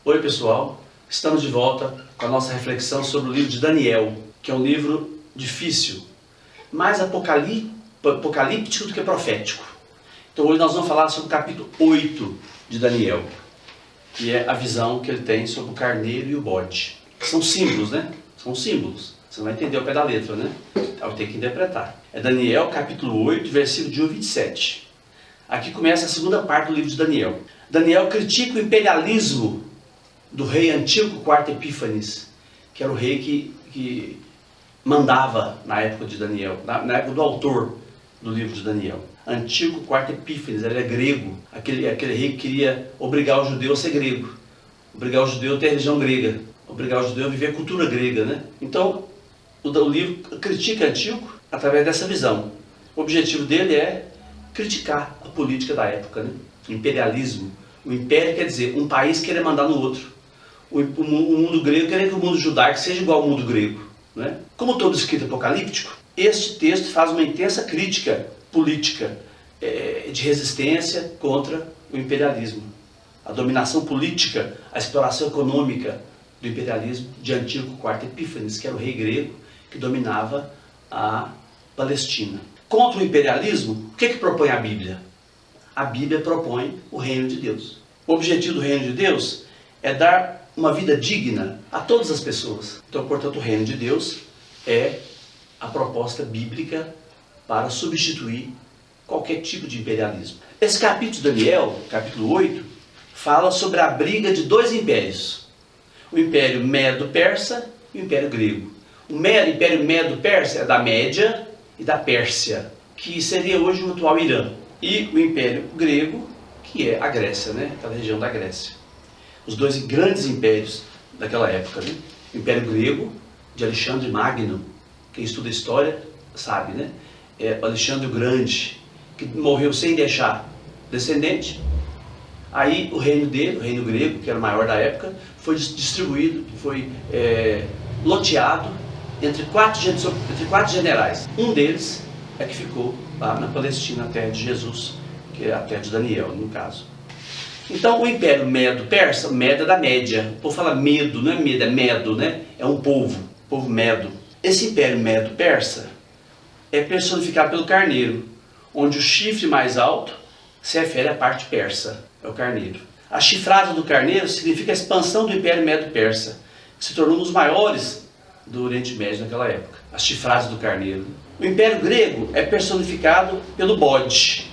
Oi pessoal, estamos de volta com a nossa reflexão sobre o livro de Daniel, que é um livro difícil, mais apocalíptico do que profético. Então hoje nós vamos falar sobre o capítulo 8 de Daniel, que é a visão que ele tem sobre o carneiro e o bode. São símbolos, né? São símbolos. Você não vai entender ao pé da letra, né? Então tem que interpretar. É Daniel capítulo 8, versículo de 1 a 27. Aqui começa a segunda parte do livro de Daniel. Daniel critica o imperialismo do rei Antíoco IV Epífanes, que era o rei que mandava na época de Daniel, na época do autor do livro de Daniel. Antíoco IV Epífanes, ele é grego, aquele rei que queria obrigar o judeu a ser grego, obrigar o judeu a ter a religião grega, obrigar o judeu a viver a cultura grega, né? Então, o livro critica Antíoco através dessa visão. O objetivo dele é criticar a política da época, né? O imperialismo. O império quer dizer um país querer mandar no outro. O mundo grego querer que o mundo judaico seja igual ao mundo grego, né? Como todo escrito apocalíptico, este texto faz uma intensa crítica política de resistência contra o imperialismo. A dominação política, a exploração econômica do imperialismo de Antíoco IV Epífanes, que era o rei grego que dominava a Palestina. Contra o imperialismo, o que propõe a Bíblia? A Bíblia propõe o reino de Deus. O objetivo do reino de Deus é dar uma vida digna a todas as pessoas. Então, portanto, o reino de Deus é a proposta bíblica para substituir qualquer tipo de imperialismo. Esse capítulo de Daniel, capítulo 8, fala sobre a briga de dois impérios. O Império Medo-Persa e o Império Grego. O Império Medo-Persa é da Média e da Pérsia, que seria hoje o atual Irã. E o Império Grego, que é a Grécia, né? Aquela região da Grécia. Os dois grandes impérios daquela época, né? O Império Grego, de Alexandre Magno, quem estuda história sabe, né? É Alexandre o Grande, que morreu sem deixar descendente. Aí o reino dele, o reino grego, que era o maior da época, foi distribuído, foi loteado entre quatro generais. Um deles é que ficou lá na Palestina, a terra de Jesus, que é a terra de Daniel, no caso. Então o Império Medo-Persa, Medo é da Média. O povo fala medo, não é medo, é medo, né? É um povo medo. Esse Império Medo-Persa é personificado pelo carneiro, onde o chifre mais alto se refere à parte persa, é o carneiro. A chifrada do carneiro significa a expansão do Império Medo-Persa, que se tornou um dos maiores do Oriente Médio naquela época. As chifradas do carneiro. O Império Grego é personificado pelo bode,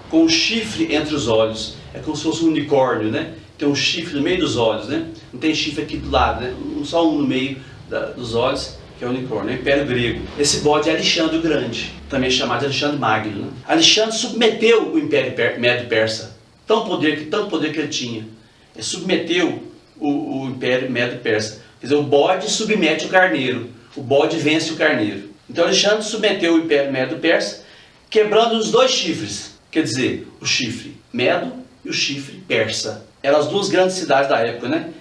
com o chifre entre os olhos. É como se fosse um unicórnio, né? Tem um chifre no meio dos olhos, né? Não tem chifre aqui do lado, né? Só um no meio dos olhos, que é o unicórnio. É o Império Grego. Esse bode é Alexandre o Grande, também chamado de Alexandre Magno, né? Alexandre submeteu o Império Medo-Persa. Tanto poder que ele tinha. Ele submeteu o Império Medo-Persa. Quer dizer, o bode submete o carneiro. O bode vence o carneiro. Então Alexandre submeteu o Império Medo-Persa, quebrando os dois chifres. Quer dizer, o chifre Medo e o chifre Persa. Eram as duas grandes cidades da época, né?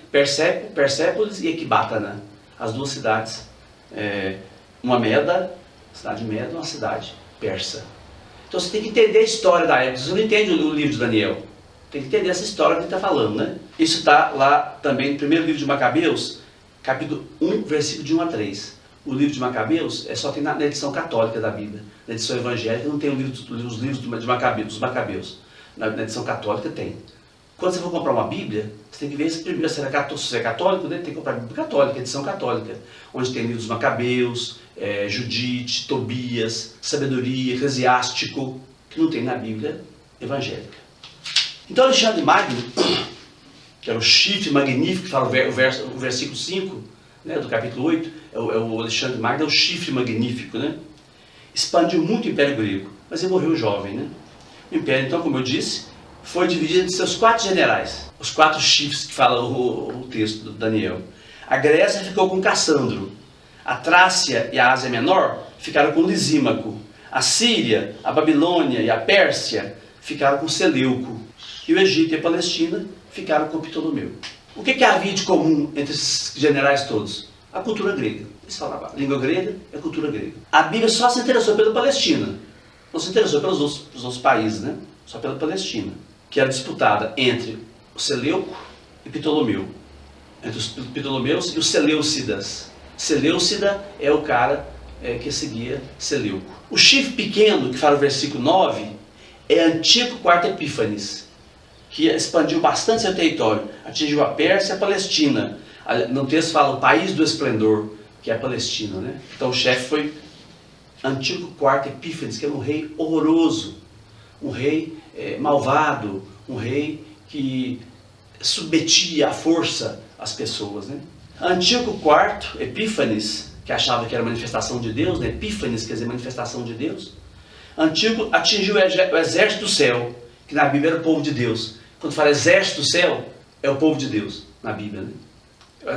Persépolis e Ecbatana. As duas cidades. Uma Meda, cidade Meda, uma cidade persa. Então você tem que entender a história da época. Você não entende o livro de Daniel. Tem que entender essa história que ele está falando, né? Isso está lá também no primeiro livro de Macabeus, capítulo 1, versículo de 1 a 3. O livro de Macabeus só tem na edição católica da Bíblia. Na edição evangélica não tem os livros dos Macabeus. Na edição católica tem. Quando você for comprar uma Bíblia, você tem que ver se primeiro se é católico, né? Tem que comprar a Bíblia católica, edição católica, onde tem livros dos Macabeus, Judite, Tobias, Sabedoria, Eclesiástico, que não tem na Bíblia evangélica. Então Alexandre Magno, que era o chifre magnífico, que fala o versículo 5, né, do capítulo 8, o Alexandre Magno é o chifre magnífico, né? Expandiu muito o Império Grego, mas ele morreu jovem, né? O Império, então, como eu disse, foi dividido em seus 4 generais, os 4 chifres que fala o texto do Daniel. A Grécia ficou com Cassandro, a Trácia e a Ásia Menor ficaram com Lisímaco, a Síria, a Babilônia e a Pérsia ficaram com Seleuco, e o Egito e a Palestina ficaram com Ptolomeu. O que havia de comum entre esses generais todos? A cultura grega. Eles falavam, a língua grega é a cultura grega. A Bíblia só se interessou pela Palestina, não se interessou pelos outros países, né? Só pela Palestina, que era disputada entre o Seleuco e Ptolomeu. entre os Ptolomeus e os Seleucidas. Seleucida é o cara que seguia Seleuco. O chifre pequeno, que fala o versículo 9, é Antíoco IV Epífanes, que expandiu bastante seu território, atingiu a Pérsia e a Palestina. No texto fala o país do esplendor, que é a Palestina, né? Então o chefe foi Antíoco IV Epífanes, que era um rei horroroso, um rei malvado, um rei que submetia à força as pessoas, né? Antíoco IV Epífanes, que achava que era manifestação de Deus, né? Epífanes quer dizer manifestação de Deus. Antíoco atingiu o exército do céu, que na Bíblia era o povo de Deus. Quando fala exército do céu, é o povo de Deus, na Bíblia, né?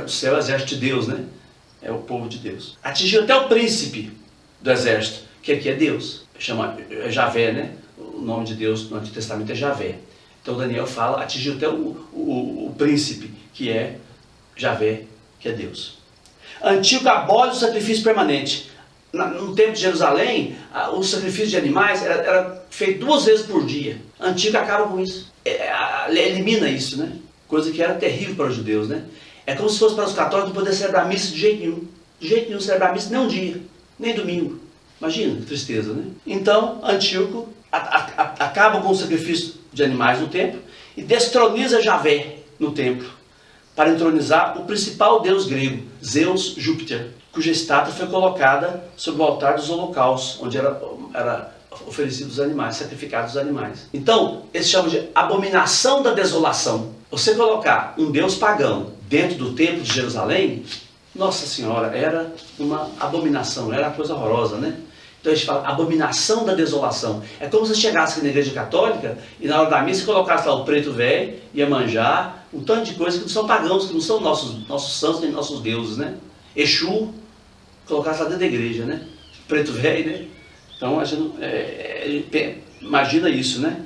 O céu é o exército de Deus, né? É o povo de Deus. Atingiu até o príncipe do exército, que aqui é Deus. Chama Javé, né? O nome de Deus no Antigo Testamento é Javé. Então Daniel fala, atingiu até o príncipe, que é Javé, que é Deus. Antíoco abole o sacrifício permanente. No tempo de Jerusalém, o sacrifício de animais era feito 2 vezes por dia. Antíoco acaba com isso. Elimina isso, né? Coisa que era terrível para os judeus, né? É como se fosse para os católicos não poder celebrar missa de jeito nenhum. De jeito nenhum celebrar missa, nem um dia, nem domingo. Imagina, que tristeza, né? Então, Antíoco acaba com o sacrifício de animais no templo e destroniza Javé no templo, para entronizar o principal deus grego, Zeus Júpiter, cuja estátua foi colocada sobre o altar dos holocaustos, onde era oferecidos os animais, sacrificados os animais. Então, eles chamam de abominação da desolação. Você colocar um deus pagão dentro do templo de Jerusalém, Nossa Senhora, era uma abominação, era uma coisa horrorosa, né? Então a gente fala abominação da desolação. É como se você chegasse aqui na igreja católica e na hora da missa colocasse lá o preto velho, Iemanjá, um tanto de coisas que não são pagãos, que não são nossos santos nem nossos deuses, né? Exu, colocasse lá dentro da igreja, né? Preto velho, né? Então a gente imagina isso, né?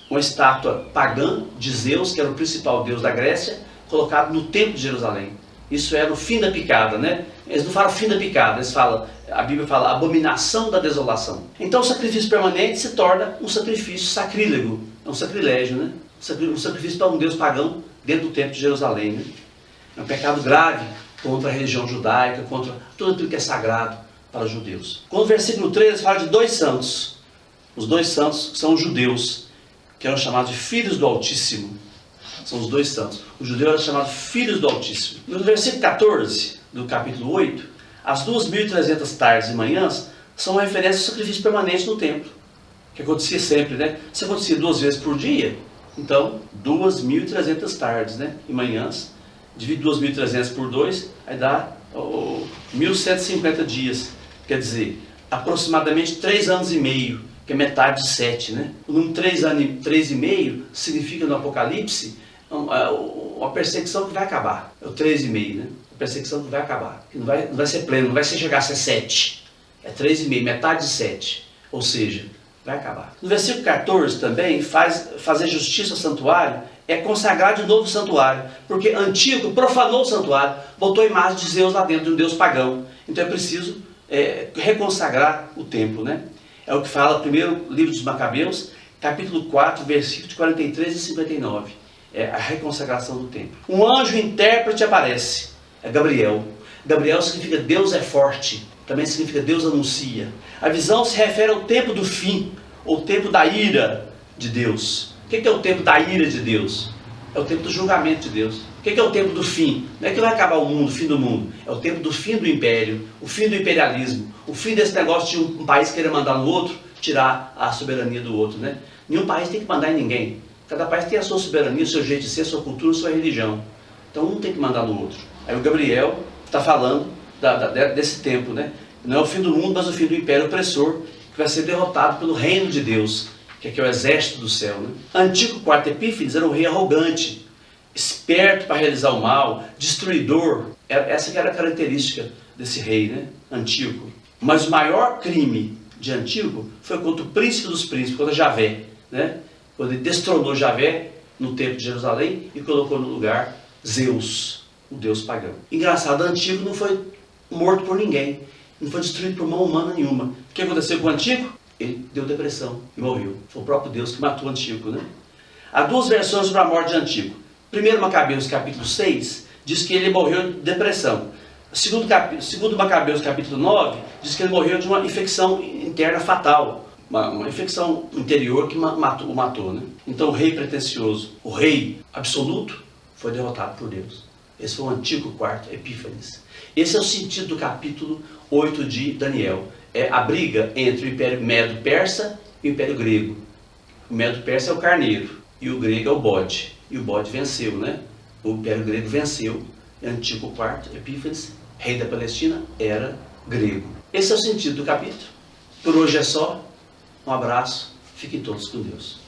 Uma estátua pagã de Zeus, que era o principal deus da Grécia, colocado no templo de Jerusalém. Isso era o fim da picada, né? Eles não falam fim da picada, eles falam, a Bíblia fala abominação da desolação. Então o sacrifício permanente se torna um sacrifício sacrílego, é um sacrilégio, né? Um sacrifício para um deus pagão dentro do templo de Jerusalém, né? É um pecado grave contra a religião judaica, contra tudo aquilo que é sagrado para os judeus. Quando o versículo 13 fala de 2 santos, os 2 santos são os judeus, que eram chamados de filhos do Altíssimo. São os 2 santos. Os judeus eram chamados filhos do Altíssimo. No versículo 14 do capítulo 8, as 2.300 tardes e manhãs são uma referência ao sacrifício permanente no templo, que acontecia sempre, né? Se acontecia 2 vezes por dia, então 2.300 tardes, né? E manhãs, divide 2.300 por 2, aí dá 1.150 dias. Quer dizer, aproximadamente 3 anos e meio, que é metade de 7, né? O número 3,5 significa no Apocalipse uma perseguição que vai acabar. É o 3,5, né? A perseguição que vai acabar. Que não vai ser pleno, não vai chegar a ser 7. É 3,5, metade de 7. Ou seja, vai acabar. No versículo 14 também, fazer justiça ao santuário é consagrar de novo o santuário. Porque Antíoco profanou o santuário, botou a imagem de Zeus lá dentro, de um deus pagão. Então é preciso reconsagrar o templo, né? É o que fala o primeiro livro dos Macabeus, capítulo 4, versículos de 43 e 59. É a reconsagração do templo. Um anjo intérprete aparece, é Gabriel. Gabriel significa Deus é forte, também significa Deus anuncia. A visão se refere ao tempo do fim, ou tempo da ira de Deus. O que é o tempo da ira de Deus? É o tempo do julgamento de Deus. O que é o tempo do fim? Não é que vai acabar o mundo, o fim do mundo. É o tempo do fim do império, o fim do imperialismo, o fim desse negócio de um país querer mandar no outro, tirar a soberania do outro, né? Nenhum país tem que mandar em ninguém. Cada país tem a sua soberania, o seu jeito de ser, a sua cultura, a sua religião. Então um tem que mandar no outro. Aí o Gabriel está falando desse tempo, né? Não é o fim do mundo, mas o fim do império opressor, que vai ser derrotado pelo reino de Deus, que é o exército do céu, né? Antíoco IV Epífanes era um rei arrogante, esperto para realizar o mal, destruidor. Essa que era a característica desse rei, né? Antíoco. Mas o maior crime de Antíoco foi contra o príncipe dos príncipes, contra Javé, né? Quando ele destronou Javé no templo de Jerusalém e colocou no lugar Zeus, o deus pagão. Engraçado, Antíoco não foi morto por ninguém, não foi destruído por mão humana nenhuma. O que aconteceu com Antíoco? Ele deu depressão e morreu. Foi o próprio Deus que matou Antíoco, né? Há 2 versões sobre a morte de Antíoco. Primeiro Macabeus, capítulo 6, diz que ele morreu de depressão. Segundo Macabeus capítulo 9, diz que ele morreu de uma infecção interna fatal. Uma infecção interior que o matou, né? Então o rei pretensioso, o rei absoluto, foi derrotado por Deus. Esse foi o Antíoco IV Epífanes. Esse é o sentido do capítulo 8 de Daniel. É a briga entre o Império Medo-Persa e o Império Grego. O Medo-Persa é o carneiro e o grego é o bode. E o bode venceu, né? O Império Grego venceu. Antíoco IV Epífanes, rei da Palestina, era grego. Esse é o sentido do capítulo. Por hoje é só. Um abraço. Fiquem todos com Deus.